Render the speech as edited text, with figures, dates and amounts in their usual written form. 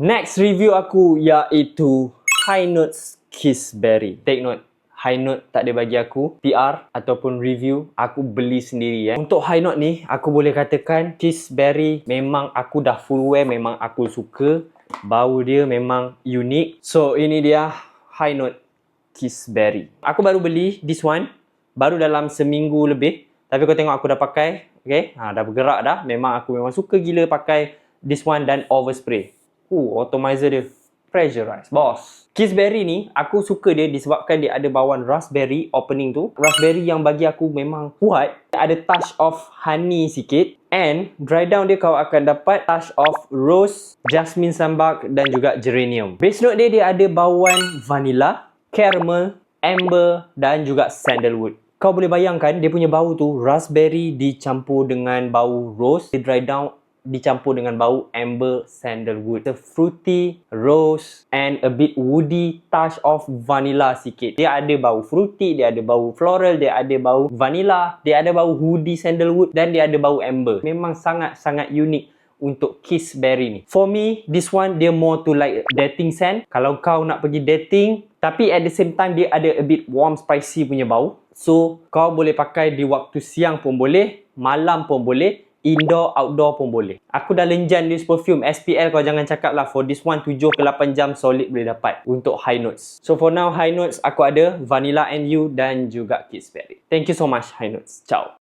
Next review aku iaitu High Notes Kiss Berry. Take note, High Note tak ada bagi aku PR ataupun review, aku beli sendiri. Untuk High Note ni, aku boleh katakan Kiss Berry memang aku dah full wear, memang aku suka. Bau dia memang unik. So ini dia High Note Kiss Berry. Aku baru beli this one, baru dalam seminggu lebih. Tapi kau tengok aku dah pakai, okay? Dah bergerak dah. Memang aku memang suka gila pakai this one dan overspray. Atomizer dia pressurized, boss. Kiss Berry ni, aku suka dia disebabkan dia ada bawaan raspberry opening tu. Raspberry yang bagi aku memang kuat. Ada touch of honey sikit. And dry down dia kau akan dapat touch of rose, jasmine sambac dan juga geranium. Base note dia, dia ada bawaan vanilla, caramel, amber dan juga sandalwood. Kau boleh bayangkan dia punya bau tu raspberry dicampur dengan bau rose. Dia dry down dicampur dengan bau amber sandalwood. The fruity, rose and a bit woody touch of vanilla sikit. Dia ada bau fruity, dia ada bau floral, dia ada bau vanilla, dia ada bau woody sandalwood dan dia ada bau amber. Memang sangat-sangat unik untuk Kiss Berry ni. For me, this one dia more to like dating scent. Kalau kau nak pergi dating, tapi at the same time dia ada a bit warm spicy punya bau. So, kau boleh pakai di waktu siang pun boleh, malam pun boleh, indoor, outdoor pun boleh. Aku dah lenjan this perfume. SPL kau jangan cakap lah. For this one, 7 ke 8 jam solid boleh dapat untuk High Notes. So, for now, High Notes aku ada Vanilla and You dan juga Kiss Berry. Thank you so much, High Notes. Ciao.